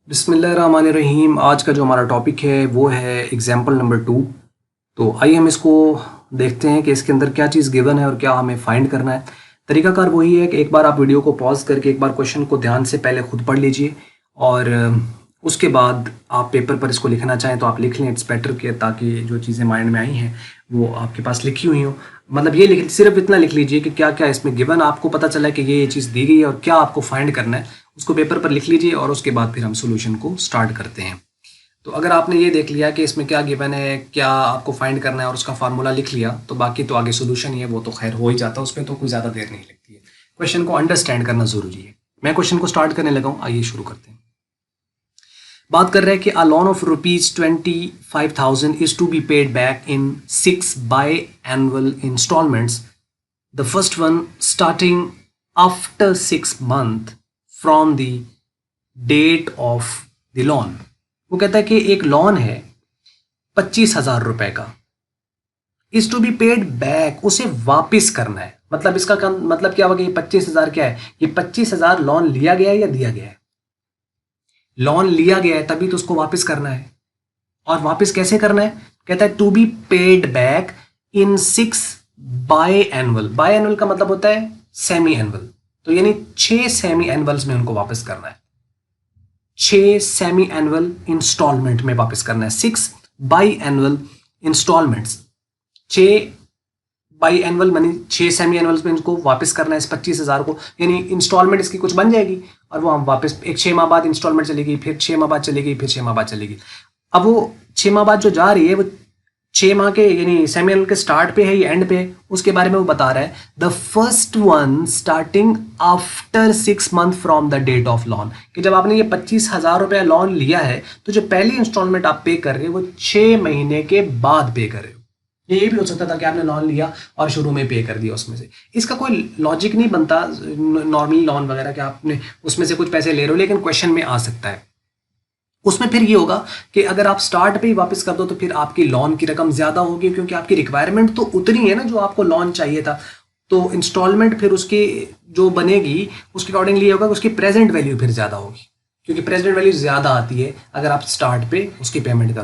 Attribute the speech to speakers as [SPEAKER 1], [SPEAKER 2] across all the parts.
[SPEAKER 1] बिस्मिल्लाहिर्रहमानिर्रहीम। आज का जो हमारा टॉपिक है वो है एग्जाम्पल नंबर 2। तो आइए हम इसको देखते हैं कि इसके अंदर क्या चीज़ गिवन है और क्या हमें फाइंड करना है। तरीकाकार वही है कि एक बार आप वीडियो को पॉज करके एक बार क्वेश्चन को ध्यान से पहले खुद पढ़ लीजिए और उसके बाद आप पेपर पर इसको लिखना चाहें तो आप लिख लें। इट्स बेटर के ताकि जो चीज़ें माइंड में आई हैं वो आपके पास लिखी हुई हो। मतलब ये लिख सिर्फ इतना लिख लीजिए कि क्या क्या इसमें गिवन, आपको पता चला है कि ये चीज़ दी गई है और क्या आपको फाइंड करना है, उसको पेपर पर लिख लीजिए और उसके बाद फिर हम सॉल्यूशन को स्टार्ट करते हैं। तो अगर आपने ये देख लिया कि इसमें क्या गिवन है, क्या आपको फाइंड करना है और उसका फार्मूला लिख लिया, तो बाकी तो आगे सॉल्यूशन ही है, वो तो खैर हो ही जाता है, उसमें तो कोई ज़्यादा देर नहीं लगती है। क्वेश्चन को अंडरस्टैंड करना ज़रूरी है। मैं क्वेश्चन को स्टार्ट करने लगा हूँ, आइए शुरू करते हैं। बात कर रहे हैं कि a loan of ₹25,000 is to be paid back in 6 biannual installments. The first one starting after 6 months from the date of the loan. वो कहता है कि एक लोन है 25,000 रुपए का, is to be paid back, उसे वापिस करना है। मतलब इसका मतलब क्या होगा? ये 25,000 क्या है? ये 25,000 लोन लिया गया है या दिया गया है? लोन लिया गया है तभी तो उसको वापस करना है। और वापस कैसे करना है? कहता है to be paid back in 6 biannual। Bi का मतलब होता है सेमी एनुअल, तो यानी 6 सेमी एनुअल्स में उनको वापस करना है। 6 सेमी एनुअल इंस्टॉलमेंट में वापस करना है। 6 biannual इंस्टॉलमेंट्स, 6 बाई-एनुअल मानी 6 सेमी एनुअल्स में इनको वापस करना है इस 25,000 को, यानी इंस्टॉलमेंट इसकी कुछ बन जाएगी और वो हम वापस एक 6 माह बाद इंस्टॉलमेंट चलेगी, फिर 6 माह बाद चलेगी, फिर 6 माह बाद चलेगी। अब वो 6 माह बाद जो जा रही है वो 6 माह के यानी सेमी एनुअल के स्टार्ट पे है या एंड पे है, उसके बारे में वो बता रहा है। The first one starting after 6 month from the date of loan, कि जब आपने ये 25,000 रुपया लोन लिया है तो जो पहली इंस्टॉलमेंट आप पे कर रहे हो वो 6 महीने के बाद पे कर रहे हो। ये भी हो सकता था कि आपने लोन लिया और शुरू में पे कर दिया उसमें से। इसका कोई लॉजिक नहीं बनता नॉर्मली लोन वगैरह के आपने उसमें से कुछ पैसे ले रहे हो, लेकिन क्वेश्चन में आ सकता है। उसमें फिर ये होगा कि अगर आप स्टार्ट पे ही वापस कर दो तो फिर आपकी लोन की रकम ज़्यादा होगी, क्योंकि आपकी रिक्वायरमेंट तो उतनी है ना जो आपको लोन चाहिए था। तो इंस्टॉलमेंट फिर उसकी जो बनेगी उसके अकॉर्डिंगली ये होगा कि उसकी प्रेजेंट वैल्यू फिर ज़्यादा होगी, क्योंकि प्रेजेंट वैल्यू ज़्यादा आती है अगर आप स्टार्ट पे उसकी पेमेंट कर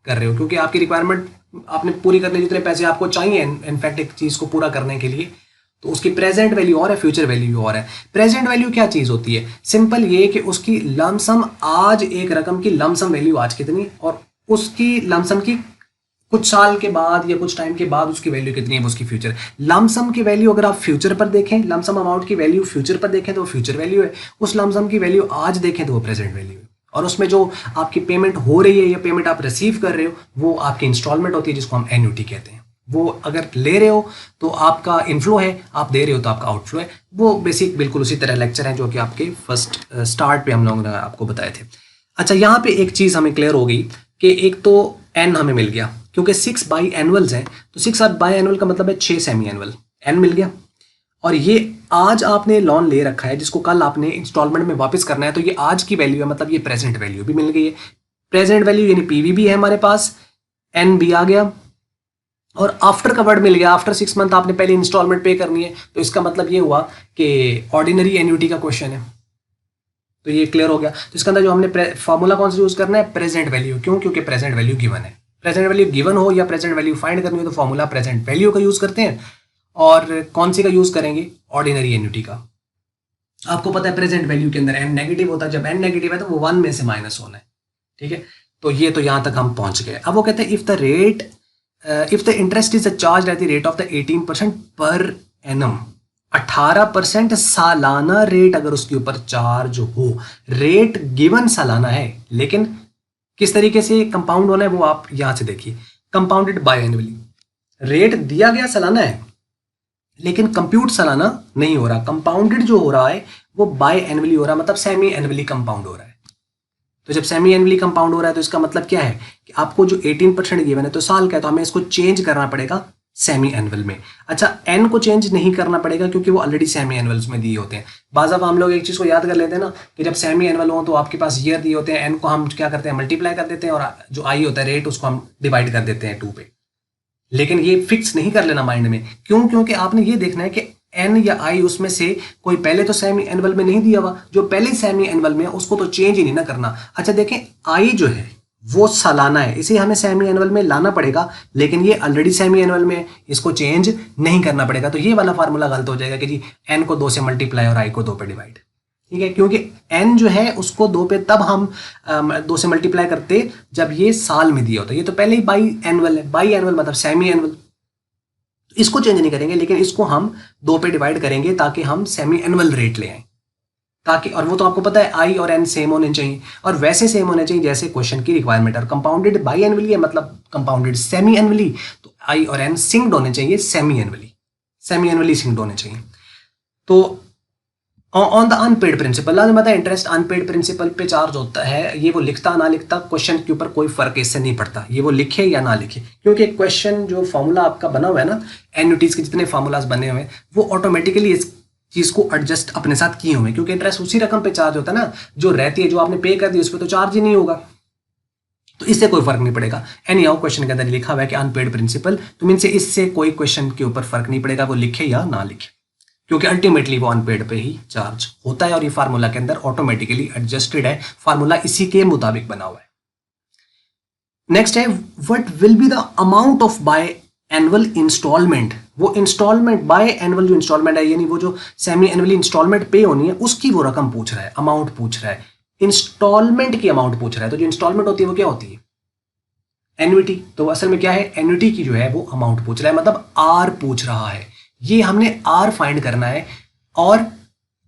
[SPEAKER 1] रहे हो, क्योंकि आपकी रिक्वायरमेंट आपने पूरी करने जितने पैसे आपको चाहिए इनफैक्ट एक चीज़ को पूरा करने के लिए, तो उसकी प्रेजेंट वैल्यू और है, फ्यूचर वैल्यू और है। प्रेजेंट वैल्यू क्या चीज़ होती है? सिंपल ये कि उसकी लमसम आज एक रकम की लमसम वैल्यू आज कितनी, और उसकी लमसम की कुछ साल के बाद या कुछ टाइम के बाद उसकी वैल्यू कितनी है, वो उसकी फ्यूचर। लमसम की वैल्यू अगर आप फ्यूचर पर देखें, लमसम अमाउंट की वैल्यू फ्यूचर पर देखें तो वो फ्यूचर वैल्यू है। उस लमसम की वैल्यू आज देखें तो वो प्रेजेंट वैल्यू है। और उसमें जो आपकी पेमेंट हो रही है या पेमेंट आप रिसीव कर रहे हो वो आपकी इंस्टॉलमेंट होती है, जिसको हम एन्युटी कहते हैं। वो अगर ले रहे हो तो आपका इनफ्लो है, आप दे रहे हो तो आपका आउटफ्लो है। वो बेसिक बिल्कुल उसी तरह लेक्चर है जो कि आपके फर्स्ट स्टार्ट पे हम लोगों ने आपको बताए थे। अच्छा, यहाँ पे एक चीज़ हमें क्लियर हो गई कि एक तो एन हमें मिल गया, क्योंकि 6 बाई-एनुअल्स हैं, तो 6 बाई-एनुअल का मतलब है 6 सेमी एनुअल, एन मिल गया। और ये आज आपने लोन ले रखा है जिसको कल आपने इंस्टॉलमेंट में वापस करना है, तो ये आज की वैल्यू है, मतलब ये प्रेजेंट वैल्यू भी मिल गई है। प्रेजेंट वैल्यू यानी पीवी भी है हमारे पास, एन भी आ गया, और आफ्टर का वर्ड मिल गया। आफ्टर 6 मंथ आपने पहले इंस्टॉलमेंट पे करनी है, तो इसका मतलब ये हुआ कि ऑर्डिनरी एन्युटी का क्वेश्चन है। तो ये क्लियर हो गया। तो इसके अंदर जो हमने फॉर्मूला कौन सा यूज करना है? Present value. क्यों? क्योंकि प्रेजेंट वैल्यू गिवन है। प्रेजेंट वैल्यू गिवन हो या प्रेजेंट वैल्यू फाइंड करनी हो तो फॉर्मूला प्रेजेंट वैल्यू का यूज करते हैं। और कौन सी का यूज करेंगे? ऑर्डिनरी एन्युटी का। आपको पता है प्रेजेंट वैल्यू के अंदर एन नेगेटिव होता है, जब एन नेगेटिव है तो वो 1 में से माइनस होना है। ठीक है, तो ये तो यहां तक हम पहुंच गए। अब वो कहते हैं if the interest is charge at the rate of the 18% per annum, 18% सालाना रेट अगर उसके ऊपर चार्ज हो। रेट गिवन सालाना है, लेकिन किस तरीके से कंपाउंड होना है वो आप यहां से देखिए। कंपाउंडेड बाय एनुअली, रेट दिया गया सालाना है लेकिन कंप्यूट सालाना नहीं हो रहा। कंपाउंडेड जो हो रहा है वो बाय एनुअली हो रहा है, मतलब सेमी एनुअली कंपाउंड हो रहा है। तो जब सेमी एनुअली कंपाउंड हो रहा है तो इसका मतलब क्या है कि आपको जो 18% गिवन है तो साल का है, तो हमें इसको चेंज करना पड़ेगा सेमी एनुअल में। अच्छा, एन को चेंज नहीं करना पड़ेगा क्योंकि वो ऑलरेडी सेमी एनुअल्स में दिए होते हैं। बाज़ हम लोग एक चीज़ को याद कर लेते हैं ना कि जब सेमी एनुअल हो तो आपके पास ईयर दिए होते हैं, एन को हम क्या करते हैं मल्टीप्लाई कर देते हैं, और जो आई होता है रेट उसको हम डिवाइड कर देते हैं 2 पे। लेकिन ये फिक्स नहीं कर लेना माइंड में। क्यों? क्योंकि आपने ये देखना है कि एन या आई उसमें से कोई पहले तो सेमी एनुअल में नहीं दिया हुआ, जो पहले सेमी एनुअल में है उसको तो चेंज ही नहीं ना करना। अच्छा देखें, आई जो है वो सालाना है, इसे हमें सेमी एनुअल में लाना पड़ेगा, लेकिन ये ऑलरेडी सेमी एनुअल में है, इसको चेंज नहीं करना पड़ेगा। तो ये वाला फार्मूला गलत हो जाएगा कि जी एन को 2 से मल्टीप्लाई और आई को 2 पे डिवाइड। ठीक है, क्योंकि एन जो है उसको 2 पे तब हम 2 से मल्टीप्लाई करते जब ये साल में दिया होता है। ये तो पहले ही बाई एनुअल है, बाई एनुअल मतलब सेमी एनुअल, इसको चेंज नहीं करेंगे, लेकिन इसको हम 2 पे डिवाइड करेंगे ताकि हम सेमी एनुअल रेट ले आए, ताकि, और वो तो आपको पता है आई और एन सेम होने चाहिए, और वैसे सेम होने चाहिए जैसे क्वेश्चन की रिक्वायरमेंट। और कंपाउंडेड बाई एनुअली है मतलब कंपाउंडेड सेमी एनुअली, तो आई और एन सिंक्ड होने चाहिए semi annually, semi annually synced होने चाहिए। तो ऑन द अनपेड प्रिंसिपल, लाजम पता है इंटरेस्ट अनपेड प्रिंसिपल पे चार्ज होता है, ये वो लिखता ना लिखता क्वेश्चन के ऊपर कोई फर्क इससे नहीं पड़ता, ये वो लिखे या ना लिखे, क्योंकि क्वेश्चन जो फॉर्मूला आपका बना हुआ है ना, एन्युटीज के जितने फार्मूलाज बने हुए हैं वो ऑटोमेटिकली इस चीज को एडजस्ट अपने साथ किए हुए हैं, क्योंकि इंटरेस्ट उसी रकम पे चार्ज होता है ना जो रहती है, जो आपने पे कर दी उस पर तो चार्ज ही नहीं होगा, तो इससे कोई फर्क नहीं पड़ेगा। एनी हाउ क्वेश्चन के अंदर लिखा हुआ है कि अनपेड प्रिंसिपल, तो मीन से इससे कोई क्वेश्चन के ऊपर फर्क नहीं पड़ेगा वो लिखे या ना लिखे, क्योंकि अल्टीमेटली वो अनपेड पे ही चार्ज होता है और ये फार्मूला के अंदर ऑटोमेटिकली एडजस्टेड है, फार्मूला इसी के मुताबिक बना हुआ है। नेक्स्ट है what will be the amount of biannual instalment. वो इंस्टॉलमेंट बाय एनुअल जो इंस्टॉलमेंट है, यानी वो जो सेमी एनुअली इंस्टॉलमेंट पे होनी है उसकी वो रकम पूछ रहा है, अमाउंट पूछ रहा है, इंस्टॉलमेंट की अमाउंट पूछ रहा है। तो जो इंस्टॉलमेंट होती है वो क्या होती है, एन्युटी। तो असल में क्या है, एन्युटी की जो है वो अमाउंट पूछ रहा है, मतलब आर पूछ रहा है, ये हमने आर फाइंड करना है और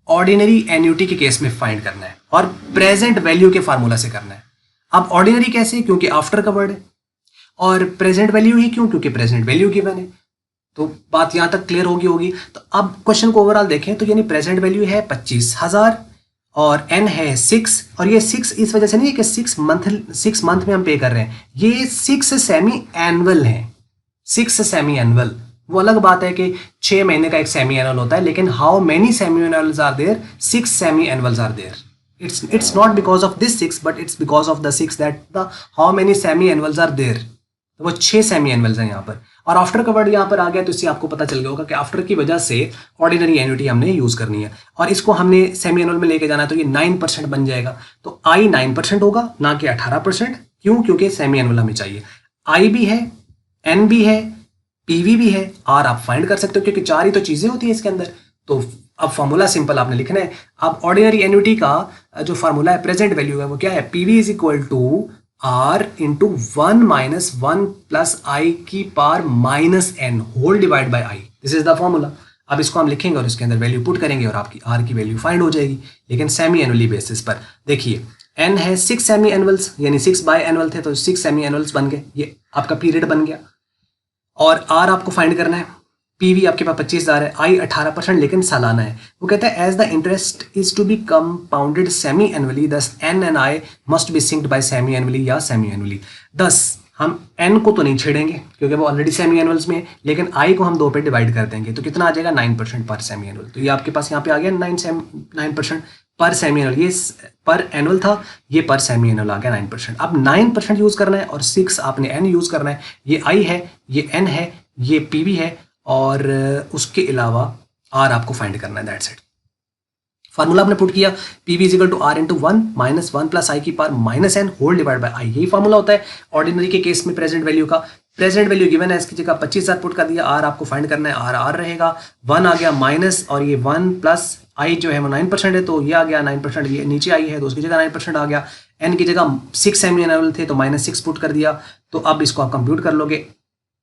[SPEAKER 1] ऑर्डिनरी एन्युटी के केस में फाइंड करना है और प्रेजेंट वैल्यू के फार्मूला से करना है। अब ऑर्डिनरी कैसे, क्योंकि आफ्टर का वर्ड है, और प्रेजेंट वैल्यू ही क्यों, क्योंकि प्रेजेंट वैल्यू गिवन है। तो बात यहां तक क्लियर होगी। तो अब क्वेश्चन को ओवरऑल देखें तो यानी प्रेजेंट वैल्यू है 25,000 और एन है 6, और ये 6 इस वजह से नहीं है कि 6 मंथ में हम पे कर रहे हैं, ये 6 सेमी एनुअल है, 6 सेमी एनुअल। वो अलग बात है कि 6 महीने का एक सेमी एनुअल होता है, लेकिन how many semi annuals are there, 6 semi annuals are there. It's not because of this 6, but it's because of the 6 that the how many semi annuals are there. तो वो 6 सेमी एनुअल्स हैं यहाँ पर, और after का word यहाँ पर आ गया तो इससे आपको पता चल गया होगा कि आफ्टर की वजह से ऑर्डिनरी एन्युटी हमने यूज करनी है, और इसको हमने सेमी एनुअल में लेके जाना है, तो ये 9% बन जाएगा। तो आई 9% होगा, ना कि 18%। क्यों, क्योंकि सेमी एनुअल हमें चाहिए। आई भी है, एन भी है, पीवी भी है, आर आप फाइंड कर सकते हो, क्योंकि 4 ही तो चीजें होती है इसके अंदर। तो अब फॉर्मूला सिंपल आपने लिखना है। अब ऑर्डिनरी एन्युटी का जो फॉर्मूला है, प्रेजेंट वैल्यू है, वो क्या है, PV is equal to R into 1 minus 1 plus I की power minus N whole divide by I, this is the formula. अब इसको हम लिखेंगे और इसके अंदर वैल्यू पुट करेंगे और आपकी आर की वैल्यू फाइंड हो जाएगी, लेकिन सेमी एनुअली बेसिस पर। देखिए एन है 6 सेमी एनुअल्स, यानी 6 बाय एनुअल थे तो 6 सेमी एनुअल्स बन गए, ये आपका पीरियड बन गया। और आर आपको फाइंड करना है, पीवी आपके पास 25,000 है, आई 18% लेकिन सालाना है। वो कहता है as the interest is to be compounded semi annually thus N and I must be synced by semi annually या सेमी एनुअली। दस हम एन को तो नहीं छेड़ेंगे क्योंकि वो ऑलरेडी सेमी एनुअल्स में है, लेकिन आई को हम 2 पे डिवाइड कर देंगे, तो कितना आ जाएगा 9% पर सेमी एनुअल। तो ये आपके पास यहाँ पे आ गया 9% पर सेमी एनुअल, ये पर एनुअल था, ये पर सेमी एनुअल आ गया 9%। अब 9% यूज करना है और 6 आपने एन यूज करना है, ये आई है, ये एन है, ये पीवी है, और उसके अलावा आर आपको फाइंड करना है, दैट्स इट। फार्मूला आपने पुट किया, PV is equal to R into 1 minus 1 plus I की power minus N whole divide by I, यही फार्मूला होता है ऑर्डिनरी के केस में प्रेजेंट वैल्यू का। प्रेजेंट वैल्यू गिवन है, इसकी जगह 25,000 पुट कर दिया, आर आपको फाइंड करना है, आर आर रहेगा, 1 आ गया माइनस, और ये 1 प्लस आई जो है वो 9% है, तो ये आ गया 9%, ये नीचे आई है तो उसकी जगह 9% आ गया। एन की जगह 6 सेमी एनुअल थे तो -6 पुट कर दिया, तो अब इसको आप कंप्यूट कर लोगे।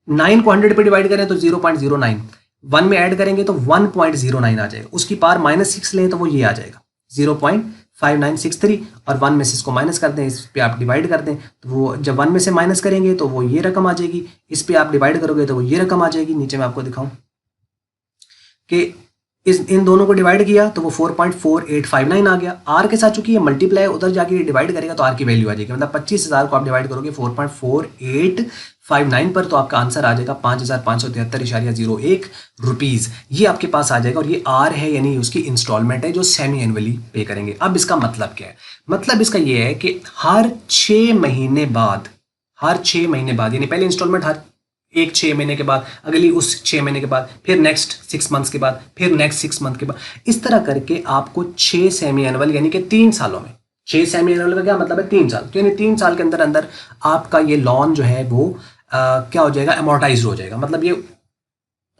[SPEAKER 1] 9 को 100 पे डिवाइड करें तो 0.09, 1 में ऐड करेंगे तो 1.09 आ जाएगा, उसकी पावर -6 लें तो वो ये आ जाएगा 0.5963, और 1 में से इसको माइनस कर दें, इस पे आप डिवाइड कर दें तो वो जब 1 में से माइनस करेंगे तो वो ये रकम आ जाएगी, इस पे आप डिवाइड करोगे तो वो ये रकम आ जाएगी। नीचे मैं आपको दिखाऊं कि इन दोनों को डिवाइड किया तो वो 4.4859 आ गया। आर के साथ चूंकि ये मल्टीप्लाई उधर जाके डिवाइड करेगा तो आर की वैल्यू आ जाएगी, मतलब 25,000 को आप डिवाइड करोगे 4.4859 पर, तो आपका आंसर आ जाएगा 5,573.01 रुपीज, ये आपके पास आ जाएगा। और ये आर है, यानी उसकी इंस्टॉलमेंट है जो सेमी एनुअली पे करेंगे। अब इसका मतलब क्या है, मतलब इसका ये है कि हर 6 महीने बाद यानी पहले इंस्टॉलमेंट हर एक 6 महीने के बाद, अगली उस 6 महीने के बाद, फिर नेक्स्ट 6 मंथ्स के बाद, फिर नेक्स्ट 6 मंथ के बाद, इस तरह करके आपको 6 सेमी एनुअल यानी कि 3 सालों में, 6 सेमी एनुअल का क्या मतलब है 3 साल, तो यानी 3 साल के अंदर अंदर आपका ये लोन जो है वो क्या हो जाएगा, अमोर्टाइज हो जाएगा। मतलब ये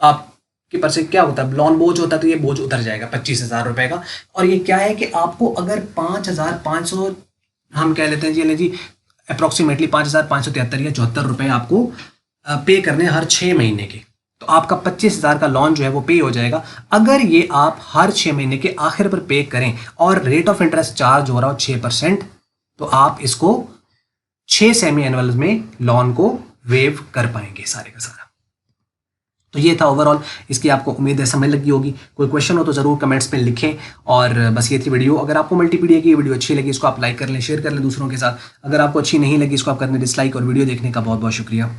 [SPEAKER 1] आपके पास से क्या होता है, लोन बोझ होता है तो ये बोझ उतर जाएगा 25,000 रुपए का। और ये क्या है कि आपको अगर 5,500 हम कह लेते हैं जी अप्रोक्सीमेटली 5,573 या 74 रुपए आपको पे करने हर 6 महीने के, तो आपका 25,000 का लोन जो है वो पे हो जाएगा। अगर ये आप हर 6 महीने के आखिर पर पे करें और रेट ऑफ इंटरेस्ट चार्ज हो रहा हो 6%, तो आप इसको 6 सेमी एनुअल में लोन को वेव कर पाएंगे सारे का सारा। तो ये था ओवरऑल, इसकी आपको उम्मीद है समझ लगी होगी। कोई क्वेश्चन हो तो ज़रूर कमेंट्स में लिखें। और बस ये थी वीडियो। अगर आपको मल्टीपीडिया की वीडियो अच्छी लगी, इसको आप लाइक कर लें, शेयर कर लें दूसरों के साथ। अगर आपको अच्छी नहीं लगी, इसको आप करने डिसलाइक। और वीडियो देखने का बहुत बहुत शुक्रिया।